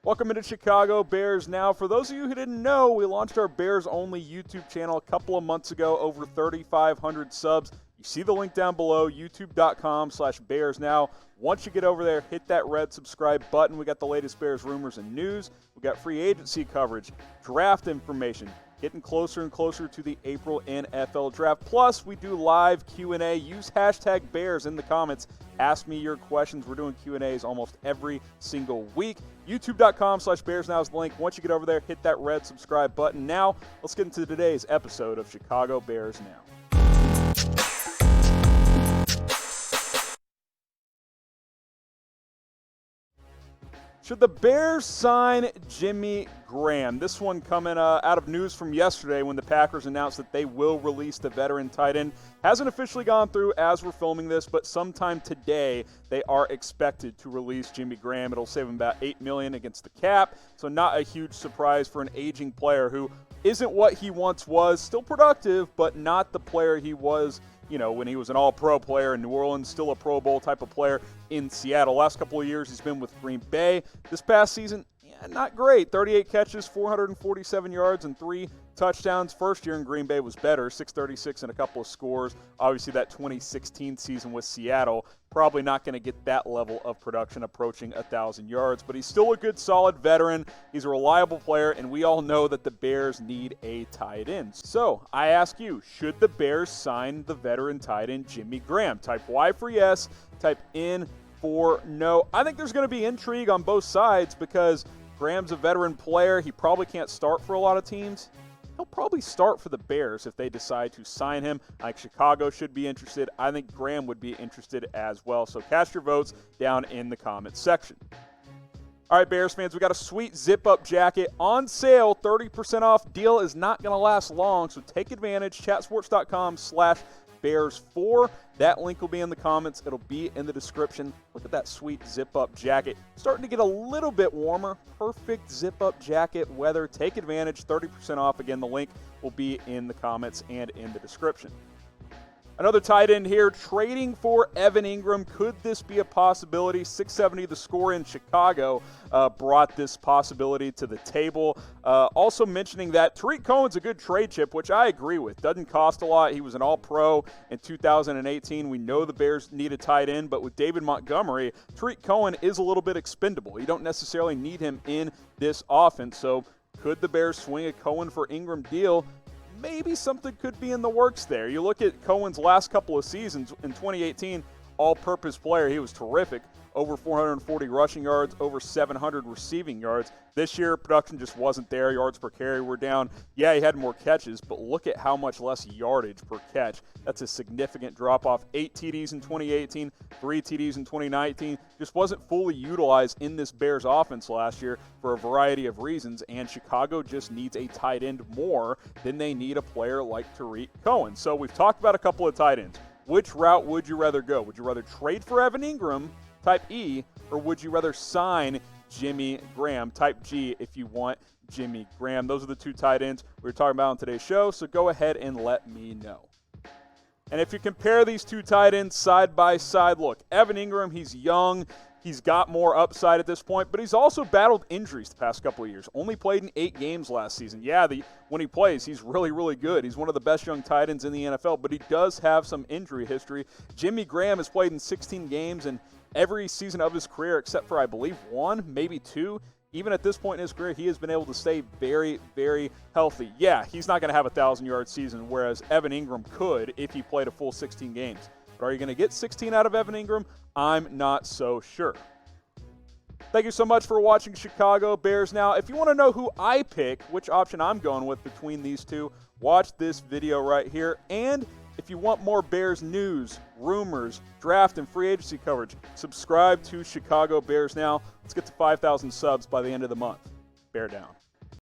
Welcome into Chicago Bears Now. For those of you who didn't know, we launched our Bears-only YouTube channel a couple of months ago, over 3,500 subs. You see the link down below, youtube.com/BearsNow. Once you get over there, hit that red subscribe button. We got the latest Bears rumors and news. We got free agency coverage, draft information, getting closer and closer to the April NFL draft. Plus, we do live Q&A. Use hashtag Bears in the comments. Ask me your questions. We're doing Q&As almost every single week. YouTube.com/BearsNow is the link. Once you get over there, hit that red subscribe button. Now, let's get into today's episode of Chicago Bears Now. Should the Bears sign Jimmy Graham? This one coming out of news from yesterday when the Packers announced that they will release the veteran tight end. Hasn't officially gone through as we're filming this, but sometime today they are expected to release Jimmy Graham. It'll save him about $8 million against the cap, so not a huge surprise for an aging player who isn't what he once was. Still productive, but not the player he was, when he was an all-pro player in New Orleans, still a Pro Bowl type of player in Seattle. Last couple of years he's been with Green Bay. This past season, not great. 38 catches, 447 yards, and 3 touchdowns. First year in Green Bay was better, 636 and a couple of scores. Obviously that 2016 season with Seattle, probably not going to get that level of production approaching 1,000 yards, but he's still a good, solid veteran. He's a reliable player, and we all know that the Bears need a tight end. So I ask you, should the Bears sign the veteran tight end Jimmy Graham? Type Y for yes, type N for no. I think there's going to be intrigue on both sides because Graham's a veteran player. He probably can't start for a lot of teams. He'll probably start for the Bears if they decide to sign him. I think Chicago should be interested. I think Graham would be interested as well. So cast your votes down in the comments section. All right, Bears fans, we got a sweet zip-up jacket on sale, 30% off. Deal is not going to last long, so take advantage. Chatsports.com/Bears4. That link will be in the comments. It'll be in the description. Look at that sweet zip-up jacket. Starting to get a little bit warmer. Perfect zip-up jacket weather. Take advantage. 30% off. Again, the link will be in the comments and in the description. Another tight end here, trading for Evan Engram. Could this be a possibility? 670 the score in Chicago brought this possibility to the table. Also mentioning that Tarik Cohen's a good trade chip, which I agree with. Doesn't cost a lot. He was an all-pro in 2018. We know the Bears need a tight end, but with David Montgomery, Tarik Cohen is a little bit expendable. You don't necessarily need him in this offense. So could the Bears swing a Cohen for Engram deal? Maybe something could be in the works there. You look at Cohen's last couple of seasons in 2018, all-purpose player. He was terrific. Over 440 rushing yards, over 700 receiving yards. This year, production just wasn't there. Yards per carry were down. Yeah, he had more catches, but look at how much less yardage per catch. That's a significant drop-off. 8 TDs in 2018, 3 TDs in 2019. Just wasn't fully utilized in this Bears offense last year for a variety of reasons, and Chicago just needs a tight end more than they need a player like Tarik Cohen. So we've talked about a couple of tight ends. Which route would you rather go? Would you rather trade for Evan Engram, type E, or would you rather sign Jimmy Graham? Type G if you want Jimmy Graham. Those are the two tight ends we were talking about on today's show, so go ahead and let me know. And if you compare these two tight ends side by side, look, Evan Engram, he's young. He's got more upside at this point, but he's also battled injuries the past couple of years. Only played in 8 games last season. Yeah, when he plays, he's really, really good. He's one of the best young tight ends in the NFL, but he does have some injury history. Jimmy Graham has played in 16 games and every season of his career, except for, I believe, 1, maybe 2. Even at this point in his career, he has been able to stay very, very healthy. Yeah, he's not going to have a 1,000-yard season, whereas Evan Engram could if he played a full 16 games. But are you going to get 16 out of Evan Engram? I'm not so sure. Thank you so much for watching Chicago Bears Now. If you want to know who I pick, which option I'm going with between these two, watch this video right here. And if you want more Bears news, rumors, draft, and free agency coverage, subscribe to Chicago Bears Now. Let's get to 5,000 subs by the end of the month. Bear down.